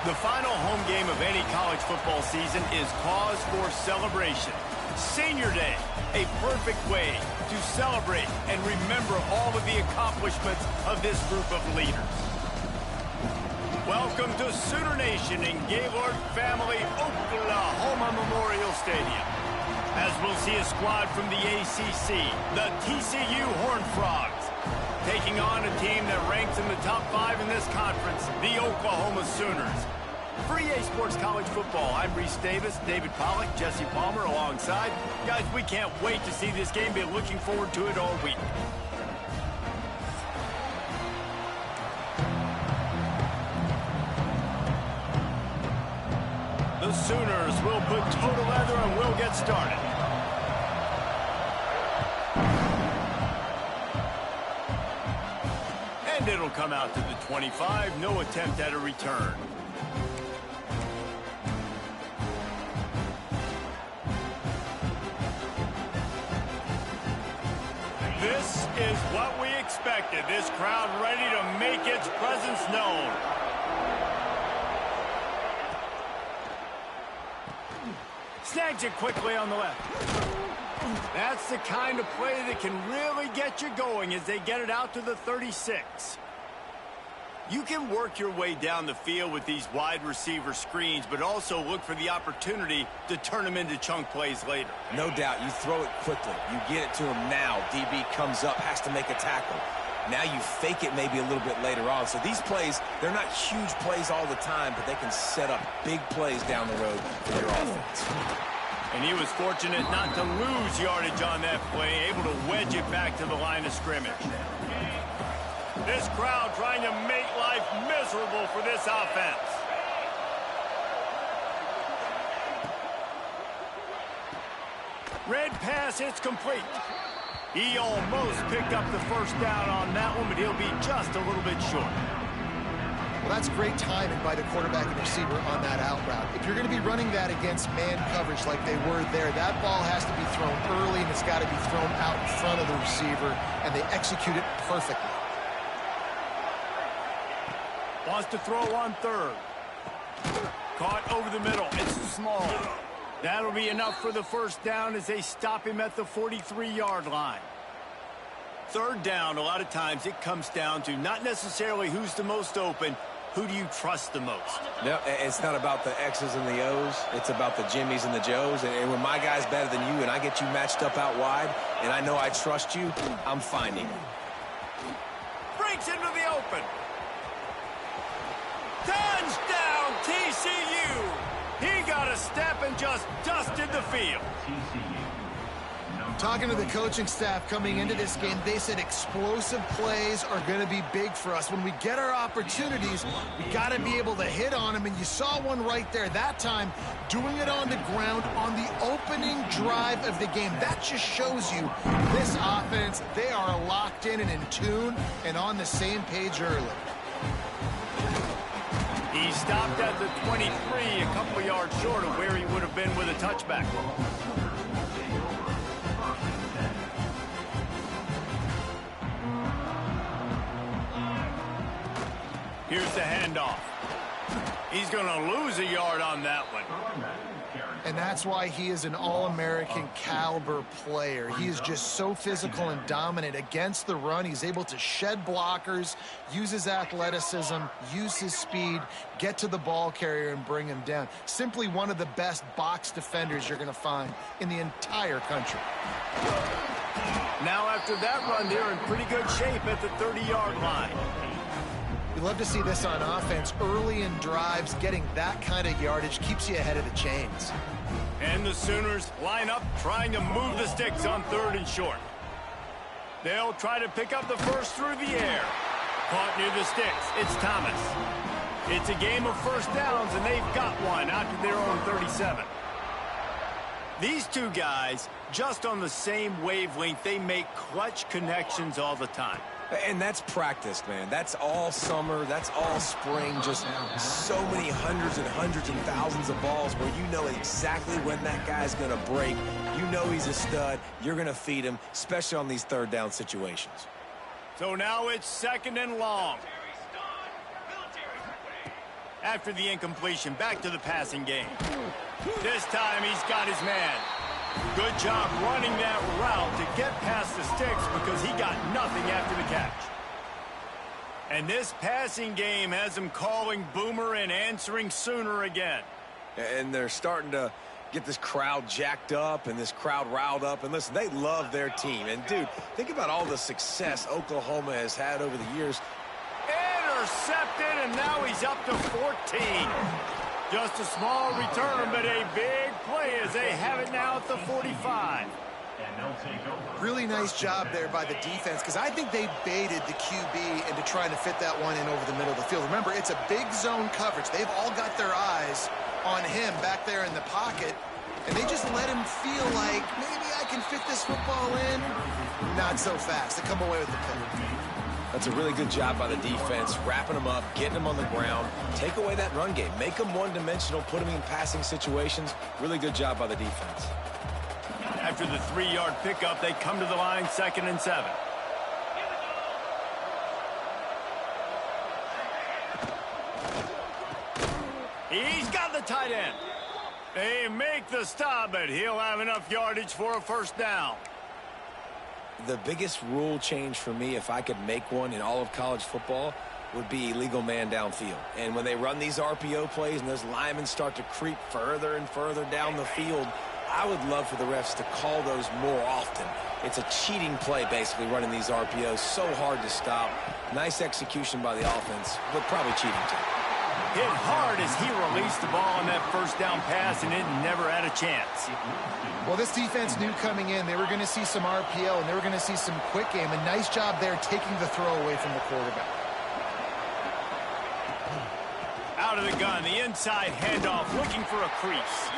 The final home game of any college football season is cause for celebration. Senior Day, a perfect way to celebrate and remember all of the accomplishments of this group of leaders. Welcome to Sooner Nation in Gaylord Family Oklahoma Memorial Stadium. As we'll see a squad from the ACC, the TCU Horned Frogs, taking on a team that ranks in the top 5 in this conference, the Oklahoma Sooners. For EA Sports College Football, I'm Reese Davis, David Pollack, Jesse Palmer alongside. Guys, we can't wait to see this game. Been looking forward to it all week. The Sooners will put toe to leather and we'll get started. And it'll come out to the 25. No attempt at a return. This is what we expected. This crowd ready to make its presence known. Snags it quickly on the left. That's the kind of play that can really get you going as they get it out to the 36. You can work your way down the field with these wide receiver screens, but also look for the opportunity to turn them into chunk plays later. No doubt, you throw it quickly. You get it to him now. DB comes up, has to make a tackle. Now you fake it maybe a little bit later on. So these plays, they're not huge plays all the time, but they can set up big plays down the road for your offense. And he was fortunate not to lose yardage on that play, able to wedge it back to the line of scrimmage. This crowd trying to make life miserable for this offense. Red pass, it's complete. He almost picked up the first down on that one, but he'll be just a little bit short. Well, that's great timing by the quarterback and receiver on that out route. If you're going to be running that against man coverage like they were there, that ball has to be thrown early, and it's got to be thrown out in front of the receiver, and they execute it perfectly. Wants to throw on third. Caught over the middle. It's small. That'll be enough for the first down as they stop him at the 43-yard line. Third down, a lot of times it comes down to not necessarily who's the most open, who do you trust the most? No, it's not about the X's and the O's. It's about the Jimmies and the Joes. And when my guy's better than you and I get you matched up out wide and I know I trust you, I'm finding it. Breaks into the open. Touchdown, TCU! He got a step and just dusted the field. Talking to the coaching staff coming into this game, they said explosive plays are going to be big for us. When we get our opportunities, we got to be able to hit on them, and you saw one right there. That time, doing it on the ground on the opening drive of the game. That just shows you this offense, they are locked in and in tune and on the same page early. He stopped at the 23, a couple of yards short of where he would have been with a touchback. Here's the handoff. He's going to lose a yard on that one. And that's why he is an All-American caliber player. He is just so physical and dominant against the run. He's able to shed blockers, use his athleticism, use his speed, get to the ball carrier and bring him down. Simply one of the best box defenders you're going to find in the entire country. Now after that run, they're in pretty good shape at the 30-yard line. We love to see this on offense. Early in drives, getting that kind of yardage keeps you ahead of the chains. And the Sooners line up, trying to move the sticks on third and short. They'll try to pick up the first through the air. Caught near the sticks. It's Thomas. It's a game of first downs, and they've got one out to their own 37. These two guys, just on the same wavelength, they make clutch connections all the time. And that's practice, man. That's all summer. That's all spring. Just so many hundreds and thousands of balls where you know exactly when that guy's going to break. You know he's a stud. You're going to feed him, especially on these third down situations. So now it's second and long. After the incompletion, back to the passing game. This time he's got his man. Good job running that route to get past the sticks because he got nothing after the catch. And this passing game has him calling Boomer and answering Sooner again. And they're starting to get this crowd jacked up and this crowd riled up. And listen, they love their team. And, dude, think about all the success Oklahoma has had over the years. Intercepted, and now he's up to 14. Just a small return, but a big play as they have it now at the 45. Really nice job there by the defense, because I think they baited the QB into trying to fit that one in over the middle of the field. Remember, it's a big zone coverage. They've all got their eyes on him back there in the pocket, and they just let him feel like, maybe I can fit this football in. Not so fast. They come away with the pick. That's a really good job by the defense, wrapping them up, getting them on the ground, take away that run game, make them one-dimensional, put them in passing situations. Really good job by the defense. After the 3-yard pickup, they come to the line 2nd and 7. He's got the tight end. They make the stop, but he'll have enough yardage for a first down. The biggest rule change for me, if I could make one in all of college football, would be illegal man downfield. And when they run these RPO plays and those linemen start to creep further and further down the field, I would love for the refs to call those more often. It's a cheating play, basically, running these RPOs. So hard to stop. Nice execution by the offense, but probably cheating too. Hit hard as he released the ball on that first down pass, and it never had a chance. Well, this defense knew coming in they were going to see some RPO, and they were going to see some quick game. A nice job there taking the throw away from the quarterback. Out of the gun, the inside handoff, looking for a crease.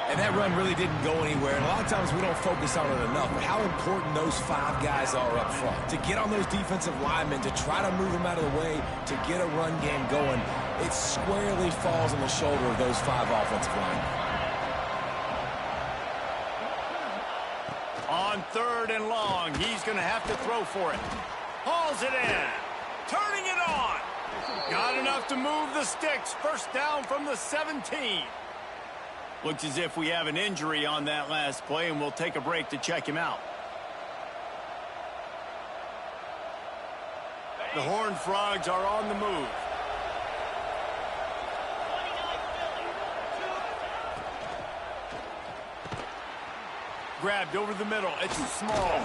And that run really didn't go anywhere. And a lot of times we don't focus on it enough. But how important those 5 guys are up front. To get on those defensive linemen, to try to move them out of the way, to get a run game going, it squarely falls on the shoulder of those 5 offensive linemen. On 3rd and long, he's going to have to throw for it. Hauls it in. Turning it on. Got enough to move the sticks. First down from the 17. Looks as if we have an injury on that last play, and we'll take a break to check him out. The Horned Frogs are on the move. Grabbed over the middle. It's small.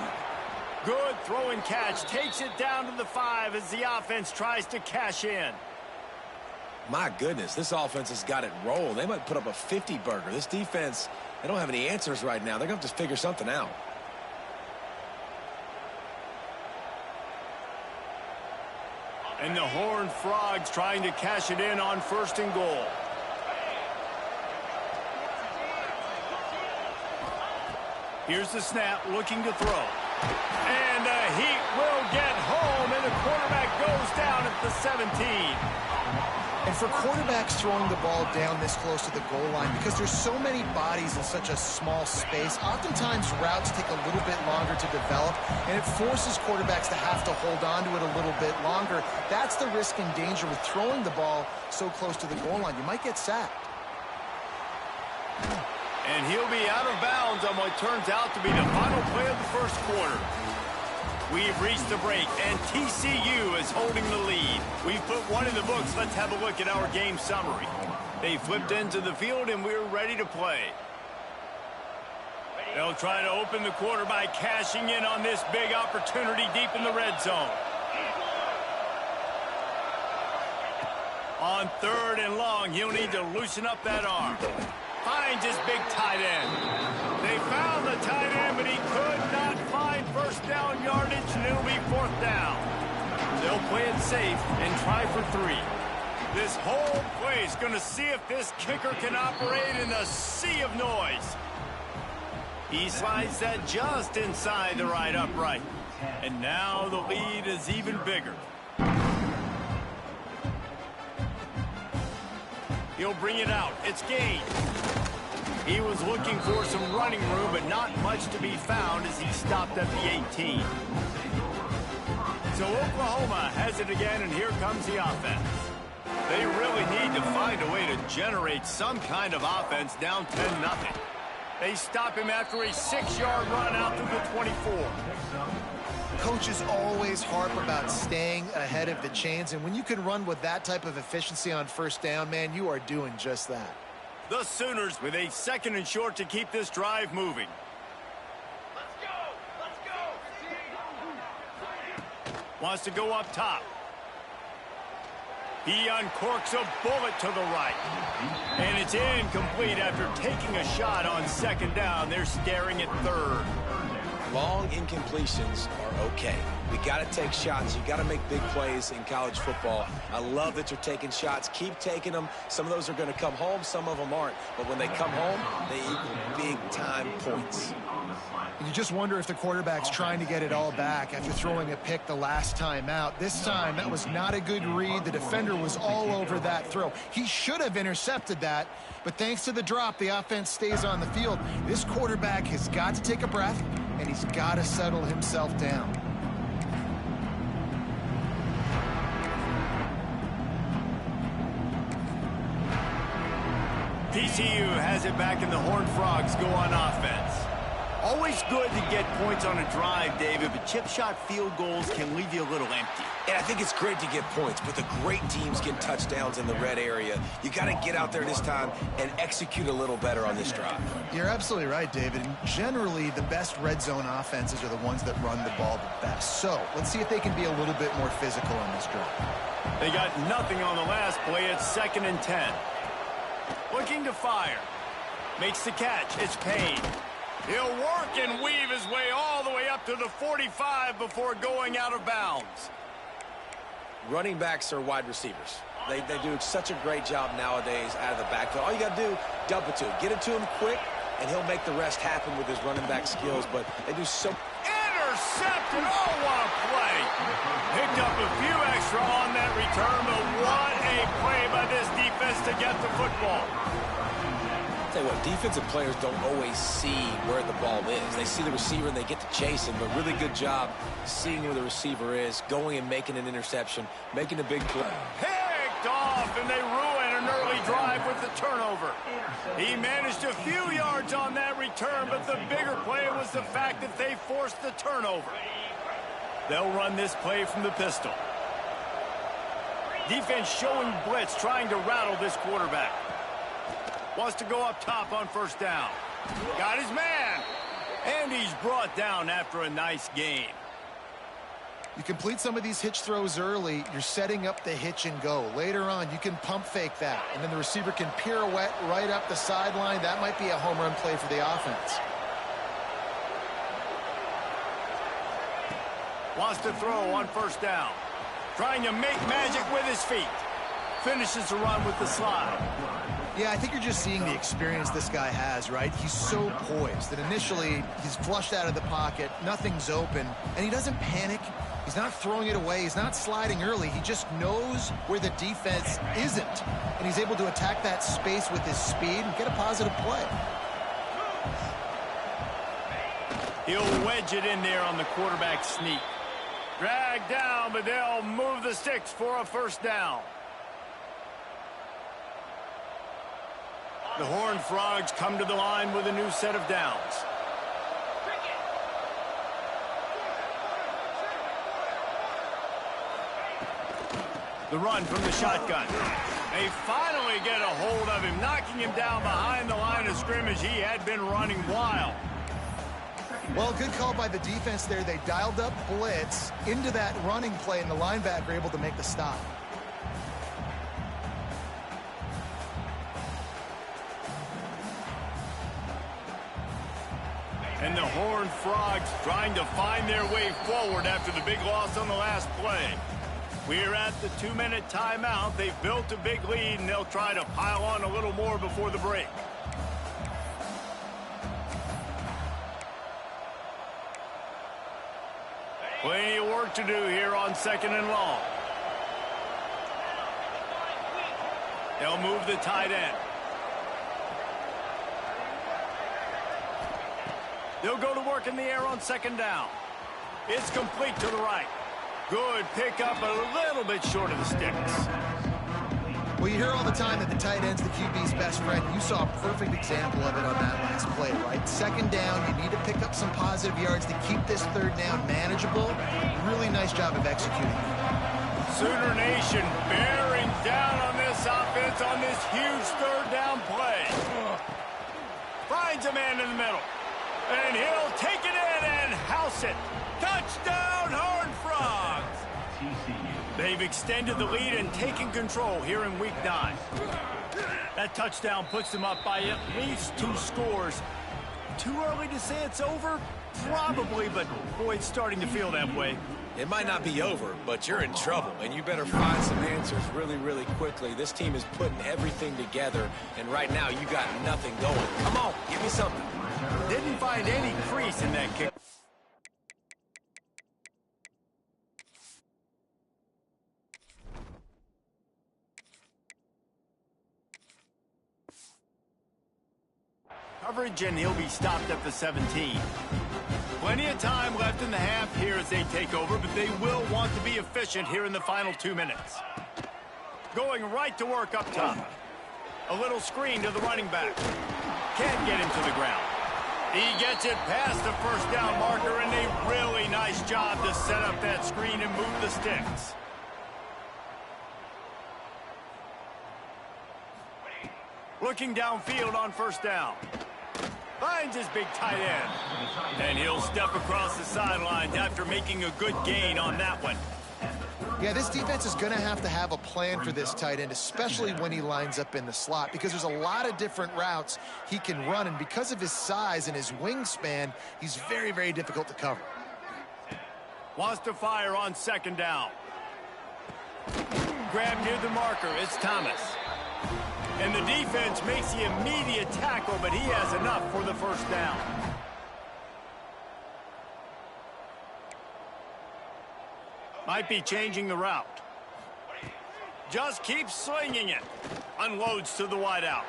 Good throw and catch. Takes it down to the 5 as the offense tries to cash in. My goodness, this offense has got it rolled. They might put up a 50-burger. This defense, they don't have any answers right now. They're going to have to figure something out. And the Horned Frogs trying to cash it in on 1st and goal. Here's the snap, looking to throw. And the heat will get home, and the quarterback goes down at the 17. And for quarterbacks throwing the ball down this close to the goal line, because there's so many bodies in such a small space, oftentimes routes take a little bit longer to develop, and it forces quarterbacks to have to hold on to it a little bit longer. That's the risk and danger with throwing the ball so close to the goal line. You might get sacked. And he'll be out of bounds on what turns out to be the final play of the first quarter. We've reached the break, and TCU is holding the lead. We've put one in the books. Let's have a look at our game summary. They flipped into the field, and we're ready to play. They'll try to open the quarter by cashing in on this big opportunity deep in the red zone. On 3rd and long, he'll need to loosen up that arm. Finds his big tight end. They found the tight end, but he could not find first down yardage, and it'll be 4th down. They'll play it safe and try for 3. This whole play is going to see if this kicker can operate in a sea of noise. He slides that just inside the right upright. And now the lead is even bigger. He'll bring it out. It's gained. He was looking for some running room, but not much to be found as he stopped at the 18. So Oklahoma has it again, and here comes the offense. They really need to find a way to generate some kind of offense down 10-0. They stop him after a 6-yard run out to the 24. Coaches always harp about staying ahead of the chains, and when you can run with that type of efficiency on first down, man, you are doing just that. The Sooners with a 2nd and short to keep this drive moving. Let's go! Let's go! Wants to go up top. He uncorks a bullet to the right. And it's incomplete after taking a shot on 2nd down. They're staring at 3rd. Long incompletions are okay. We got to take shots. You got to make big plays in college football. I love that you're taking shots. Keep taking them. Some of those are going to come home. Some of them aren't. But when they come home, they equal big-time points. You just wonder if the quarterback's trying to get it all back after throwing a pick the last time out. This time, that was not a good read. The defender was all over that throw. He should have intercepted that, but thanks to the drop, the offense stays on the field. This quarterback has got to take a breath, and he's got to settle himself down. TCU has it back, and the Horned Frogs go on offense. Always good to get points on a drive, David, but chip shot field goals can leave you a little empty. And I think it's great to get points, but the great teams get touchdowns in the red area. You got to get out there this time and execute a little better on this drive. You're absolutely right, David. And generally, the best red zone offenses are the ones that run the ball the best. So let's see if they can be a little bit more physical on this drive. They got nothing on the last play. It's 2nd and 10. Looking to fire. Makes the catch. It's Payne. He'll work and weave his way all the way up to the 45 before going out of bounds. Running backs are wide receivers. They do such a great job nowadays out of the backfield. All you got to do, dump it to him. Get it to him quick, and he'll make the rest happen with his running back skills. But they do so... Intercepted! Oh, what a play! Picked up a few extra on that return, but what a play by this defense to get the football. Tell you what, defensive players don't always see where the ball is. They see the receiver and they get to chase him, but really good job seeing where the receiver is, going and making an interception, making a big play. Picked off, and they ruin an early drive with the turnover. He managed a few yards on that return, but the bigger play was the fact that they forced the turnover. They'll run this play from the pistol. Defense showing blitz, trying to rattle this quarterback. Wants to go up top on 1st down. Got his man. And he's brought down after a nice gain. You complete some of these hitch throws early, you're setting up the hitch and go. Later on, you can pump fake that, and then the receiver can pirouette right up the sideline. That might be a home run play for the offense. Wants to throw on 1st down. Trying to make magic with his feet. Finishes the run with the slide. Yeah, I think you're just seeing the experience this guy has, right? He's so poised that initially he's flushed out of the pocket, nothing's open, and he doesn't panic. He's not throwing it away. He's not sliding early. He just knows where the defense isn't, and he's able to attack that space with his speed and get a positive play. He'll wedge it in there on the quarterback sneak. Dragged down, but they'll move the sticks for a 1st down. The Horned Frogs come to the line with a new set of downs. The run from the shotgun. They finally get a hold of him, knocking him down behind the line of scrimmage. He had been running wild. Well, good call by the defense there. They dialed up blitz into that running play, and the linebacker able to make the stop. And the Horned Frogs trying to find their way forward after the big loss on the last play. We're at the 2-minute timeout. They've built a big lead, and they'll try to pile on a little more before the break. Plenty of work to do here on 2nd and long. They'll move the tight end. They'll go to work in the air on 2nd down. It's complete to the right. Good pickup, a little bit short of the sticks. Well, you hear all the time that the tight end's the QB's best friend. You saw a perfect example of it on that last play, right? Second down, you need to pick up some positive yards to keep this third down manageable. Really nice job of executing. Sooner Nation bearing down on this offense on this huge third down play. Finds a man in the middle. And he'll take it in and house it. Touchdown, Horned Frogs! They've extended the lead and taken control here in Week 9. That touchdown puts them up by at least 2 scores. Too early to say it's over? Probably, but boy, it's starting to feel that way. It might not be over, but you're in trouble, and you better find some answers really, really quickly. This team is putting everything together, and right now you got nothing going. Come on, give me something. Didn't find any crease in that kick. Coverage, and he'll be stopped at the 17. Plenty of time left in the half here as they take over, but they will want to be efficient here in the final 2 minutes. Going right to work up top. A little screen to the running back. Can't get him to the ground. He gets it past the first down marker, and a really nice job to set up that screen and move the sticks. Looking downfield on first down. Finds his big tight end. And he'll step across the sidelines after making a good gain on that one. Yeah, this defense is going to have a plan for this tight end, especially when he lines up in the slot, because there's a lot of different routes he can run, and because of his size and his wingspan, he's very, very difficult to cover. Wants to fire on second down. Grabbed near the marker. It's Thomas. And the defense makes the immediate tackle, but he has enough for the first down. Might be changing the route. Just keeps slinging it. Unloads to the wideout.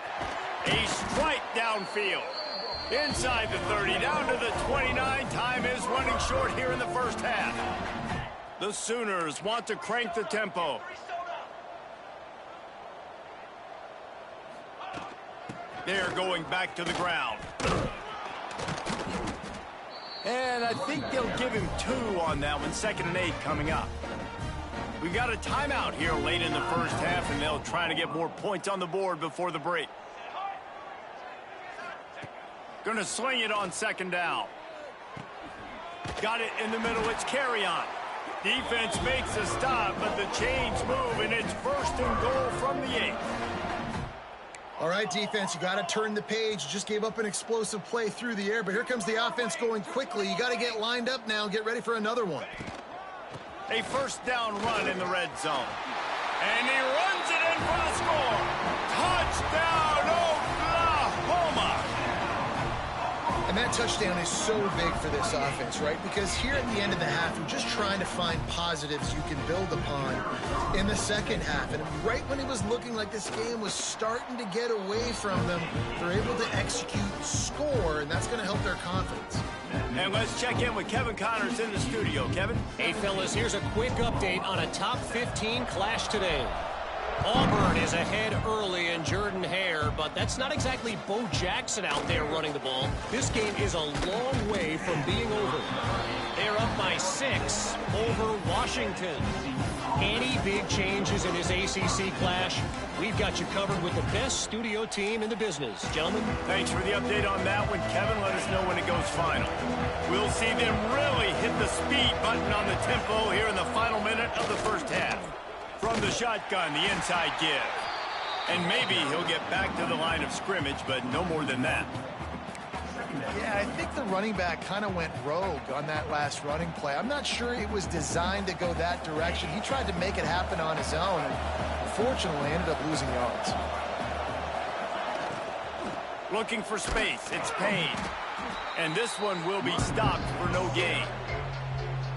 A strike downfield. Inside the 30, down to the 29. Time is running short here in the first half. The Sooners want to crank the tempo. They're going back to the ground. And I think they'll give him 2 on that one. 2nd and 8 coming up. We got a timeout here late in the first half, and they'll try to get more points on the board before the break. Gonna sling it on second down. Got it in the middle. It's carry on. Defense makes a stop, but the chains move, and it's 1st and goal from the 8. All right, defense, you got to turn the page. You just gave up an explosive play through the air, but here comes the offense going quickly. You got to get lined up now and get ready for another one. A first down run in the red zone. And he runs it in for the score. Touchdown, Oklahoma! And that touchdown is so big for this offense, right? Because here at the end of the half, you're just trying to find positives you can build upon in the second half. And right when it was looking like this game was starting to get away from them, they're able to execute, score, and that's going to help their confidence. And let's check in with Kevin Connors in the studio. Kevin? Hey, fellas, here's a quick update on a top 15 clash today. Auburn is ahead early in Jordan-Hare, but that's not exactly Bo Jackson out there running the ball. This game is a long way from being over. They're up by 6 over Washington. Any big changes in his ACC clash, we've got you covered with the best studio team in the business. Gentlemen? Thanks for the update on that one, Kevin. Let us know when it goes final. We'll see them really hit the speed button on the tempo here in the final minute of the first half. From the shotgun, the inside give. And maybe he'll get back to the line of scrimmage, but no more than that. Yeah, I think the running back kind of went rogue on that last running play. I'm not sure it was designed to go that direction. He tried to make it happen on his own, and unfortunately ended up losing yards. Looking for space. It's Payne. And this one will be stopped for no gain.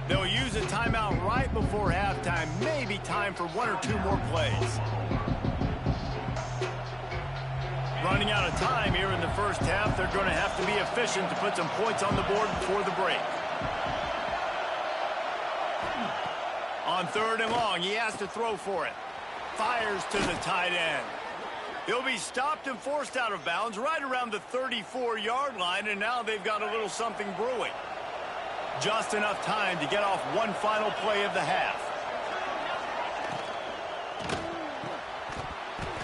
They'll use a timeout right before halftime. Maybe time for 1 or 2 more plays. Running out of time here in the first half. They're going to have to be efficient to put some points on the board before the break. On 3rd and long, he has to throw for it. fires to the tight end. He'll be stopped and forced out of bounds right around the 34-yard line, and now they've got a little something brewing. Just enough time to get off one final play of the half.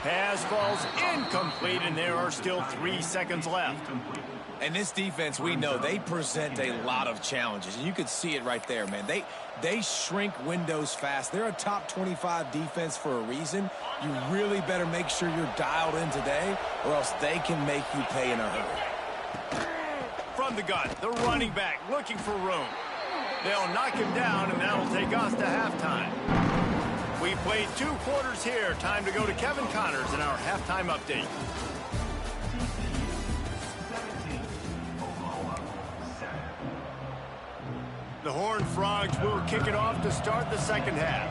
Pass falls incomplete, and there are still 3 seconds left. And this defense, we know, they present a lot of challenges. And you can see it right there, man. They shrink windows fast. They're a top 25 defense for a reason. You really better make sure you're dialed in today, or else they can make you pay in a hurry. From the gun, the running back looking for room. They'll knock him down, and that'll take us to halftime. We've played 2 quarters here. Time to go to Kevin Connors in our halftime update. The Horned Frogs will kick it off to start the second half.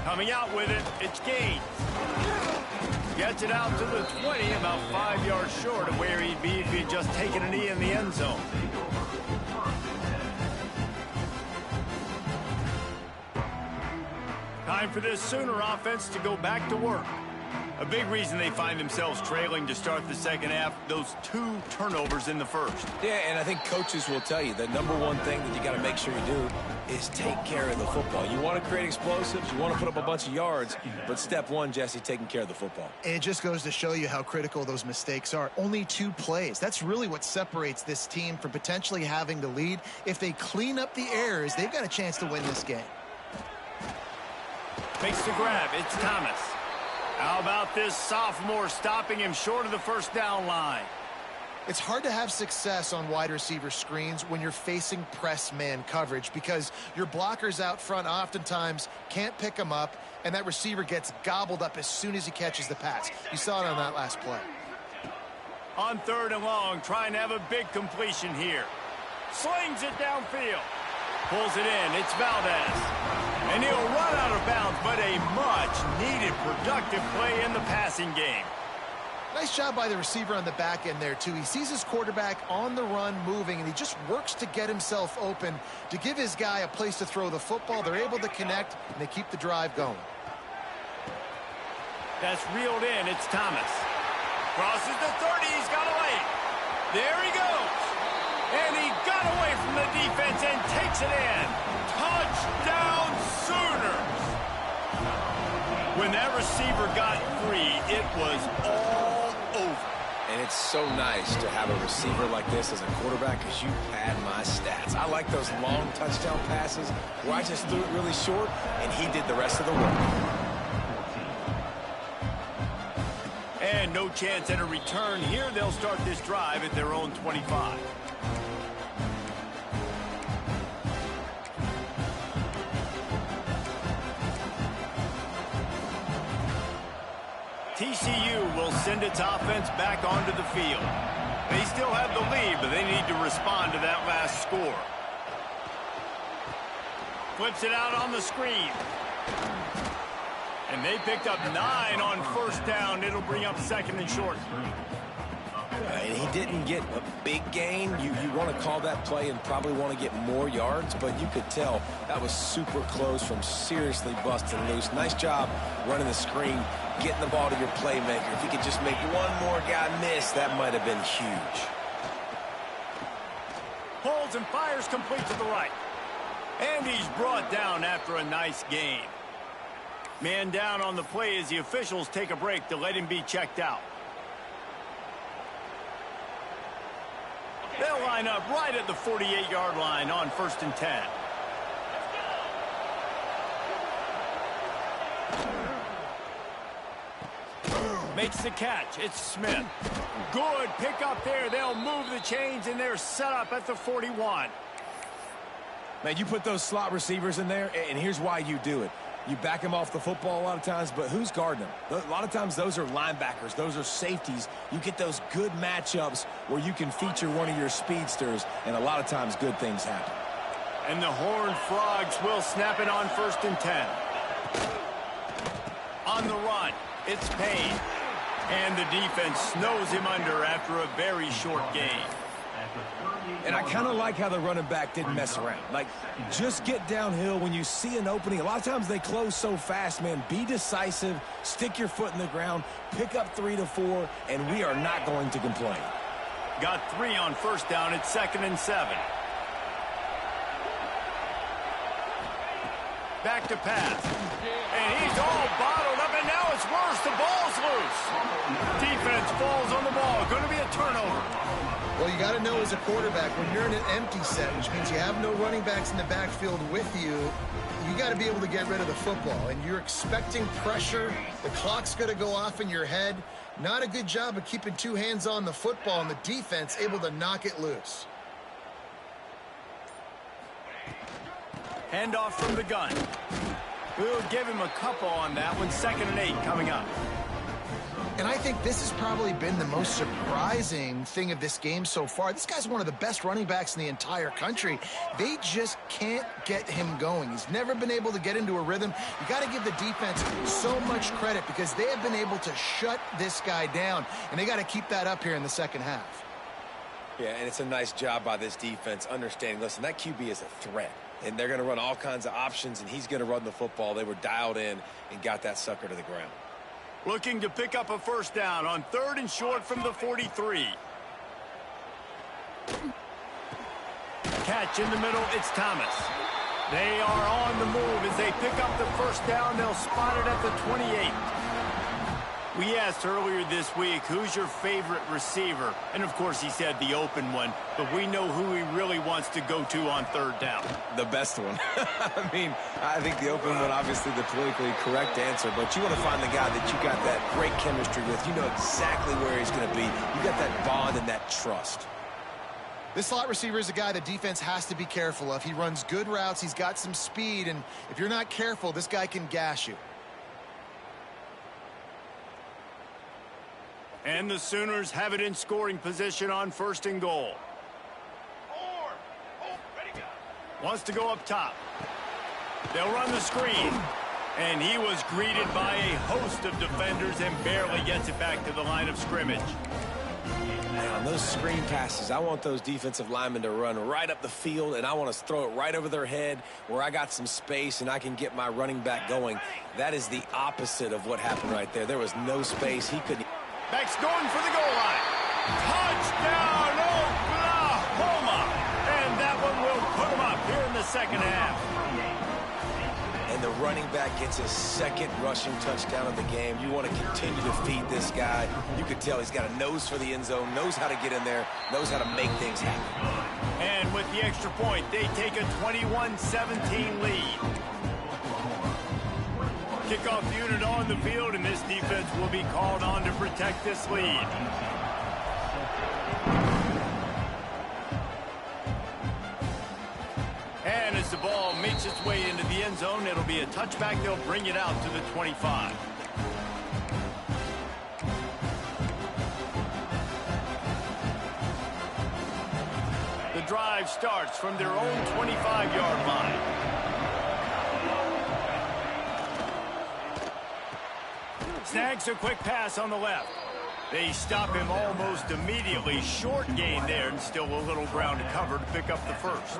Coming out with it, it's Gaines. Gets it out to the 20, about 5 yards short of where he'd be if he had just taken a knee in the end zone. Time for this Sooner offense to go back to work. A big reason they find themselves trailing to start the second half, those 2 turnovers in the first. Yeah, and I think coaches will tell you the number one thing that you got to make sure you do is take care of the football. You want to create explosives, you want to put up a bunch of yards, but step one, Jesse, taking care of the football. It just goes to show you how critical those mistakes are. Only 2 plays. That's really what separates this team from potentially having the lead. If they clean up the errors, they've got a chance to win this game. Makes the grab. It's Thomas. How about this sophomore stopping him short of the first down line? It's hard to have success on wide receiver screens when you're facing press man coverage because your blockers out front oftentimes can't pick them up, and that receiver gets gobbled up as soon as he catches the pass. You saw it on that last play. On 3rd and long, trying to have a big completion here. Slings it downfield. Pulls it in. It's Valdez. And he'll run out of bounds, but a much-needed productive play in the passing game. Nice job by the receiver on the back end there, too. He sees his quarterback on the run moving, and he just works to get himself open to give his guy a place to throw the football. They're able to connect, and they keep the drive going. That's reeled in. It's Thomas. Crosses the 30. He's got away. There he goes. And he got away from the defense and takes it in. Touchdown Sooners. When that receiver got free, it was all over. And it's so nice to have a receiver like this as a quarterback because you pad my stats. I like those long touchdown passes where I just threw it really short and he did the rest of the work. And no chance at a return here. They'll start this drive at their own 25. TCU will send its offense back onto the field. They still have the lead, but they need to respond to that last score. Flips it out on the screen. And they picked up 9 on 1st down. It'll bring up 2nd and short. And he didn't get a big gain. You want to call that play and probably want to get more yards, but you could tell that was super close from seriously busting loose. Nice job running the screen, getting the ball to your playmaker. If he could just make one more guy miss, that might have been huge. Pulls and fires complete to the right. And he's brought down after a nice gain. Man down on the play as the officials take a break to let him be checked out. They'll line up right at the 48-yard line on 1st and 10. Makes the catch. It's Smith. Good pick up there. They'll move the chains, and they're set up at the 41. Man, you put those slot receivers in there, and here's why you do it. You back them off the football a lot of times, but who's guarding them? A lot of times those are linebackers. Those are safeties. You get those good matchups where you can feature one of your speedsters, and a lot of times good things happen. And the Horned Frogs will snap it on 1st and 10. On the run, it's Payne. And the defense snows him under after a very short gain. And I kind of like how the running back didn't mess around. Like, just get downhill when you see an opening. A lot of times they close so fast, man. Be decisive, stick your foot in the ground, pick up 3 to 4, and we are not going to complain. Got 3 on first down. It's 2nd and 7. Back to pass. And he's all bottled up, and now it's worse. The ball's loose. Defense falls on the ball. Going to be a turnover. Well, you got to know as a quarterback, when you're in an empty set, which means you have no running backs in the backfield with you, you got to be able to get rid of the football. And you're expecting pressure. The clock's going to go off in your head. Not a good job of keeping 2 hands on the football, and the defense able to knock it loose. Handoff from the gun. We'll give him a couple on that one. 2nd and 8 coming up. And I think this has probably been the most surprising thing of this game so far. This guy's one of the best running backs in the entire country. They just can't get him going. He's never been able to get into a rhythm. You got to give the defense so much credit because they have been able to shut this guy down, and they got to keep that up here in the second half. Yeah, and it's a nice job by this defense understanding, listen, that QB is a threat. And they're going to run all kinds of options, and he's going to run the football. They were dialed in and got that sucker to the ground. Looking to pick up a first down on 3rd and short from the 43. Catch in the middle, it's Thomas. They are on the move as they pick up the first down. They'll spot it at the 28. We asked earlier this week, who's your favorite receiver? And, of course, he said the open one. But we know who he really wants to go to on 3rd down. The best one. I mean, I think the open one, obviously the politically correct answer. But you want to find the guy that you got that great chemistry with. You know exactly where he's going to be. You got that bond and that trust. This slot receiver is a guy the defense has to be careful of. He runs good routes. He's got some speed. And if you're not careful, this guy can gash you. And the Sooners have it in scoring position on 1st and goal. Wants to go up top. They'll run the screen. And he was greeted by a host of defenders and barely gets it back to the line of scrimmage. Now, on those screen passes, I want those defensive linemen to run right up the field, and I want to throw it right over their head where I got some space and I can get my running back going. That is the opposite of what happened right there. There was no space. He couldn't. Back's going for the goal line. Touchdown, Oklahoma! And that one will put him up here in the second half. And the running back gets his 2nd rushing touchdown of the game. You want to continue to feed this guy. You can tell he's got a nose for the end zone, knows how to get in there, knows how to make things happen. And with the extra point, they take a 21-17 lead. Kickoff unit on the field, and this defense will be called on to protect this lead. And as the ball makes its way into the end zone, it'll be a touchback. They'll bring it out to the 25. The drive starts from their own 25-yard line. Snags a quick pass on the left. They stop him almost immediately. Short gain there, and still a little ground to cover to pick up the first.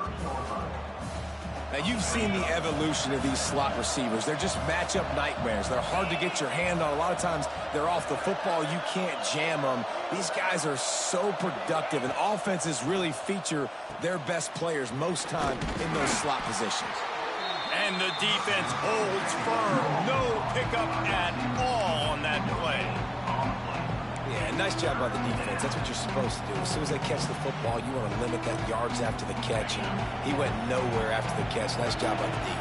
Now, you've seen the evolution of these slot receivers. They're just matchup nightmares. They're hard to get your hand on. A lot of times, they're off the football. You can't jam them. These guys are so productive, and offenses really feature their best players most time in those slot positions. And the defense holds firm. No pickup at all on that play. Yeah, nice job by the defense. That's what you're supposed to do. As soon as they catch the football, you want to limit that yards after the catch. And he went nowhere after the catch. Nice job by the D.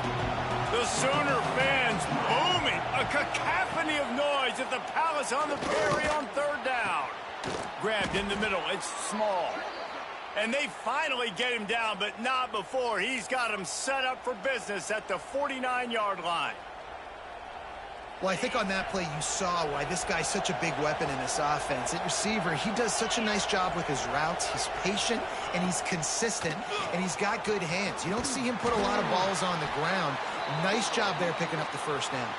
The Sooner fans booming. A cacophony of noise at the Palace on the Prairie on 3rd down. Grabbed in the middle. It's small. And they finally get him down, but not before. He's got him set up for business at the 49-yard line. Well, I think on that play you saw why this guy's such a big weapon in this offense. At receiver, he does such a nice job with his routes. He's patient, and he's consistent, and he's got good hands. You don't see him put a lot of balls on the ground. Nice job there picking up the first down.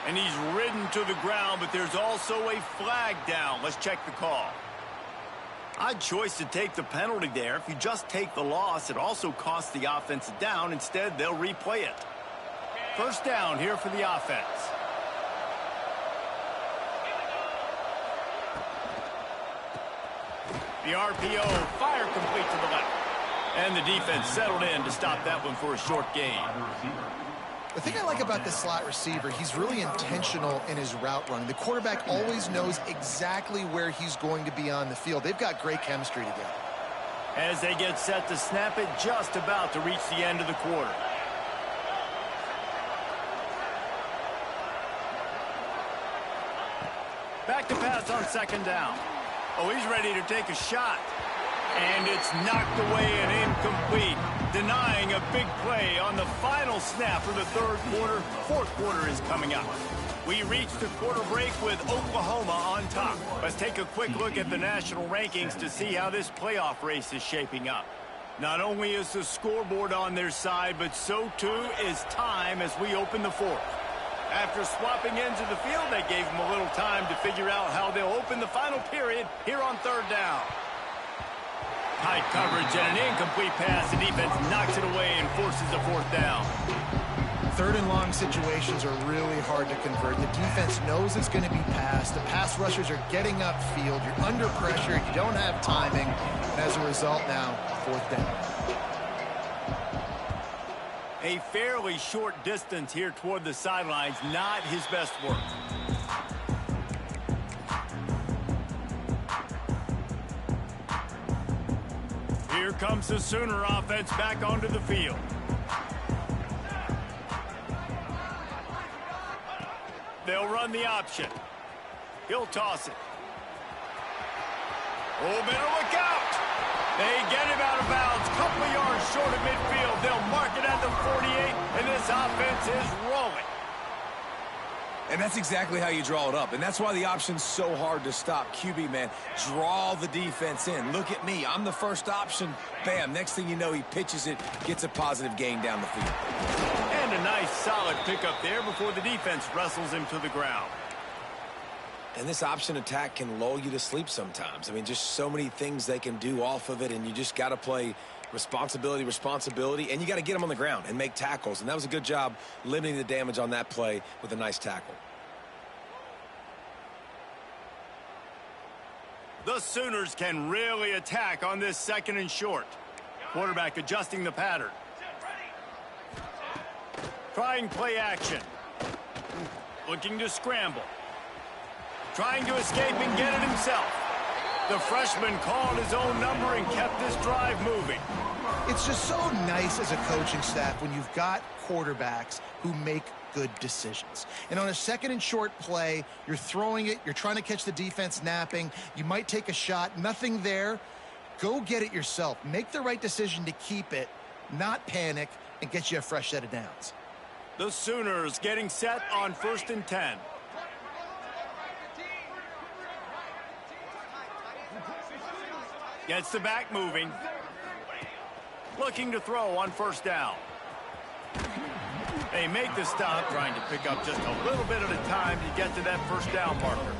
And he's ridden to the ground, but there's also a flag down. Let's check the call. Odd choice to take the penalty there. If you just take the loss, it also costs the offense a down. Instead, they'll replay it. First down here for the offense. The RPO, fire complete to the left. And the defense settled in to stop that one for a short gain. The thing I like about this slot receiver, he's really intentional in his route running. The quarterback always knows exactly where he's going to be on the field. They've got great chemistry together. As they get set to snap it, just about to reach the end of the quarter. Back to pass on second down. Oh, he's ready to take a shot. And it's knocked away and incomplete, denying a big play on the final snap for the third quarter. Fourth quarter is coming up. We reach the quarter break with Oklahoma on top. Let's take a quick look at the national rankings to see how this playoff race is shaping up. Not only is the scoreboard on their side, but so too is time as we open the fourth. After swapping ends of the field, they gave them a little time to figure out how they'll open the final period here on third down. Tight coverage and an incomplete pass. The defense knocks it away and forces a fourth down. Third and long situations are really hard to convert. The defense knows it's going to be passed. The pass rushers are getting upfield. You're under pressure. You don't have timing. And as a result now, fourth down. A fairly short distance here toward the sidelines. Not his best work. Here comes the Sooner offense back onto the field. They'll run the option. He'll toss it. Oh, better look out. They get him out of bounds. Couple of yards short of midfield. They'll mark it at the 48, and this offense is rolling. And that's exactly how you draw it up. And that's why the option's so hard to stop. QB, man, draw the defense in. Look at me. I'm the first option. Bam. Next thing you know, he pitches it, gets a positive gain down the field. And a nice, solid pickup there before the defense wrestles him to the ground. And this option attack can lull you to sleep sometimes. I mean, just so many things they can do off of it, and you just got to play responsibility, and you got to get them on the ground and make tackles. And that was a good job limiting the damage on that play with a nice tackle. The Sooners can really attack on this second and short. Quarterback adjusting the pattern. Trying play action. Looking to scramble. Trying to escape and get it himself. The freshman called his own number and kept this drive moving. It's just so nice as a coaching staff when you've got quarterbacks who make good decisions. And on a second and short play, you're throwing it, you're trying to catch the defense napping, you might take a shot, nothing there. Go get it yourself. Make the right decision to keep it, not panic, and get you a fresh set of downs. The Sooners getting set on 1st and 10. Gets the back moving. Looking to throw on 1st down. They make the stop, trying to pick up just a little bit at a time to get to that 1st down marker.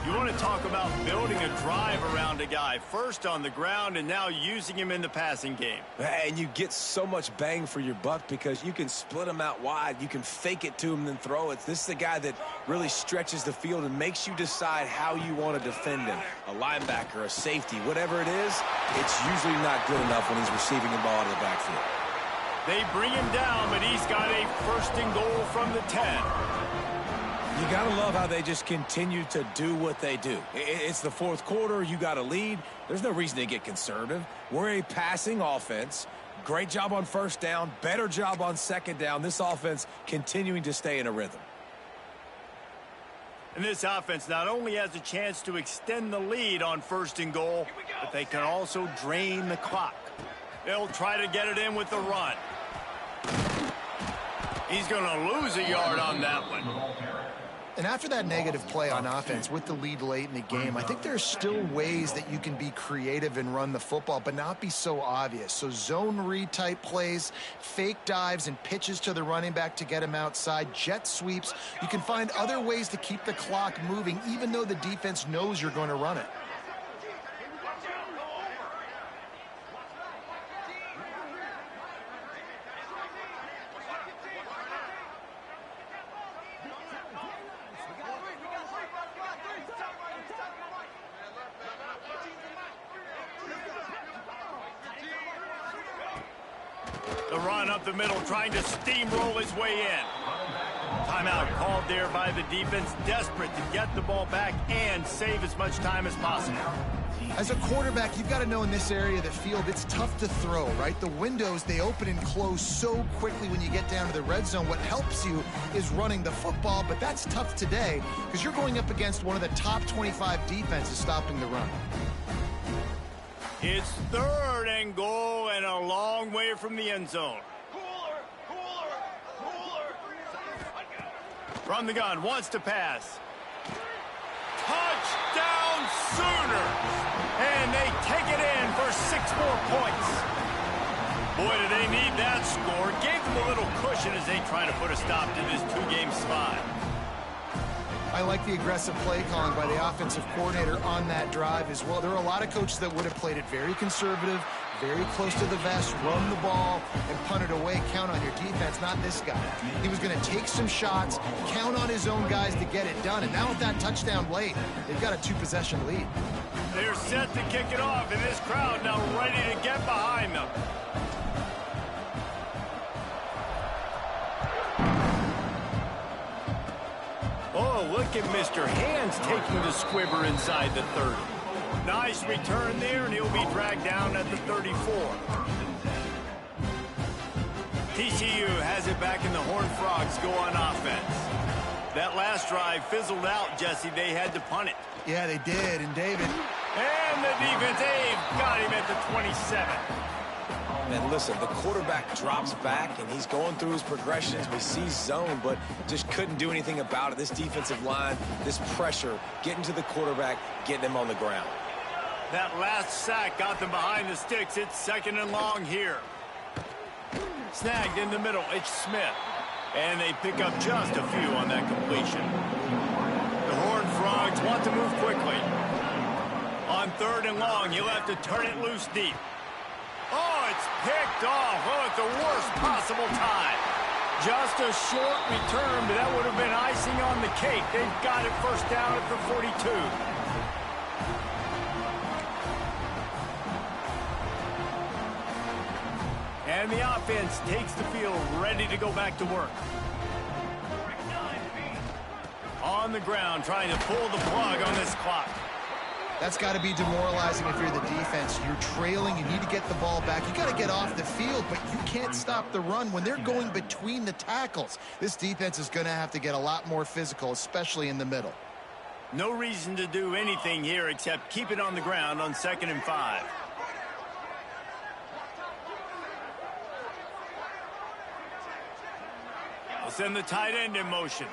You want to talk about building a drive around a guy. First on the ground and now using him in the passing game. And you get so much bang for your buck because you can split him out wide. You can fake it to him and then throw it. This is the guy that really stretches the field and makes you decide how you want to defend him. A linebacker, a safety, whatever it is, it's usually not good enough when he's receiving the ball out of the backfield. They bring him down, but he's got a 1st and goal from the 10. You got to love how they just continue to do what they do. It's the 4th quarter. You got a lead. There's no reason to get conservative. We're a passing offense. Great job on 1st down. Better job on 2nd down. This offense continuing to stay in a rhythm. And this offense not only has a chance to extend the lead on 1st and goal, but they can also drain the clock. They'll try to get it in with the run. He's going to lose a yard on that one. And after that negative play on offense with the lead late in the game, I think there's still ways that you can be creative and run the football, but not be so obvious. So zone read type plays, fake dives and pitches to the running back to get him outside, jet sweeps. You can find other ways to keep the clock moving, even though the defense knows you're going to run it. run up the middle, trying to steamroll his way in. Timeout called there by the defense, desperate to get the ball back and save as much time as possible. As a quarterback, you've got to know in this area of the field, it's tough to throw, right? The windows, they open and close so quickly when you get down to the red zone. What helps you is running the football, but that's tough today because you're going up against one of the top 25 defenses stopping the run. It's 3rd and goal and a long way from the end zone. From the gun, wants to pass. Touchdown Sooners! And they take it in for 6 more points. Boy, do they need that score. Gave them a little cushion as they try to put a stop to this 2-game slide. I like the aggressive play calling by the offensive coordinator on that drive as well. There are a lot of coaches that would have played it very conservative, very close to the vest, run the ball, and punt it away. Count on your defense, not this guy. He was going to take some shots, count on his own guys to get it done. And now with that touchdown late, they've got a 2-possession lead. They're set to kick it off, and this crowd now ready to get behind them. Oh, look at Mr. Hands taking the squibber inside the 30. Nice return there, and he'll be dragged down at the 34. TCU has it back, and the Horned Frogs go on offense. That last drive fizzled out, Jesse. They had to punt it. Yeah, they did, and David. And the defense, they've got him at the 27. And listen, the quarterback drops back, and he's going through his progressions. We see zone, but just couldn't do anything about it. This defensive line, this pressure, getting to the quarterback, getting him on the ground. That last sack got them behind the sticks. It's 2nd and long here. Snagged in the middle. It's Smith. And they pick up just a few on that completion. The Horned Frogs want to move quickly. On 3rd and long, he'll have to turn it loose deep. Oh, it's picked off. Oh, at the worst possible time. Just a short return, but that would have been icing on the cake. They've got it 1st down at the 42. And the offense takes the field, ready to go back to work. On the ground, trying to pull the plug on this clock. That's got to be demoralizing if you're the defense. You're trailing. You need to get the ball back. You got to get off the field, but you can't stop the run when they're going between the tackles. This defense is going to have to get a lot more physical, especially in the middle. No reason to do anything here except keep it on the ground on 2nd and 5. They'll send the tight end in motion.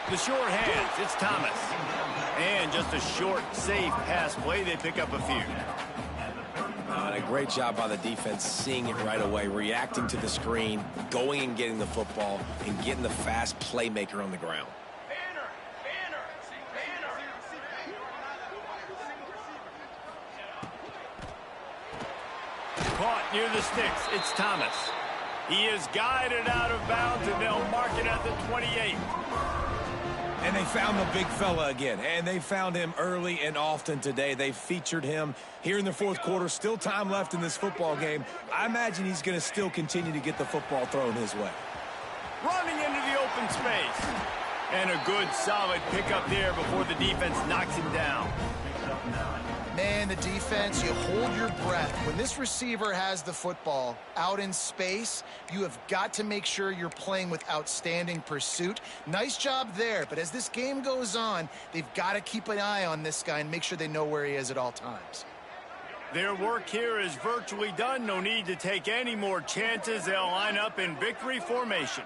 The short hands, it's Thomas. And just a short, safe pass play. They pick up a few. And a great job by the defense seeing it right away, reacting to the screen, going and getting the football, and getting the fast playmaker on the ground. Caught near the sticks, it's Thomas. He is guided out of bounds, and they'll mark it at the 28. And they found the big fella again, and they found him early and often today. They featured him here in the 4th quarter. Still time left in this football game. I imagine he's going to still continue to get the football thrown his way. Running into the open space. And a good, solid pickup there before the defense knocks him down. Man, the defense, you hold your breath. When this receiver has the football out in space, you have got to make sure you're playing with outstanding pursuit. Nice job there, but as this game goes on, they've got to keep an eye on this guy and make sure they know where he is at all times. Their work here is virtually done. No need to take any more chances. They'll line up in victory formation.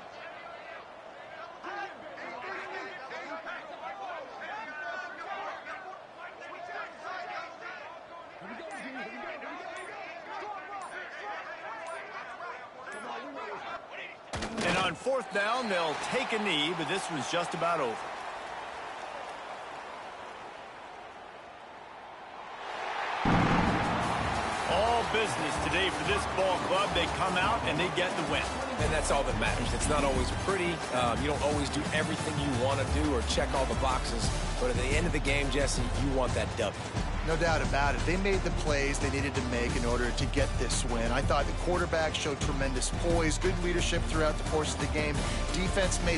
And on 4th down, they'll take a knee, but this was just about over. All business today for this ball club. They come out and they get the win. And that's all that matters. It's not always pretty. You don't always do everything you want to do or check all the boxes. But at the end of the game, Jesse, you want that W. No doubt about it. They made the plays they needed to make in order to get this win. I thought the quarterback showed tremendous poise, good leadership throughout the course of the game. Defense made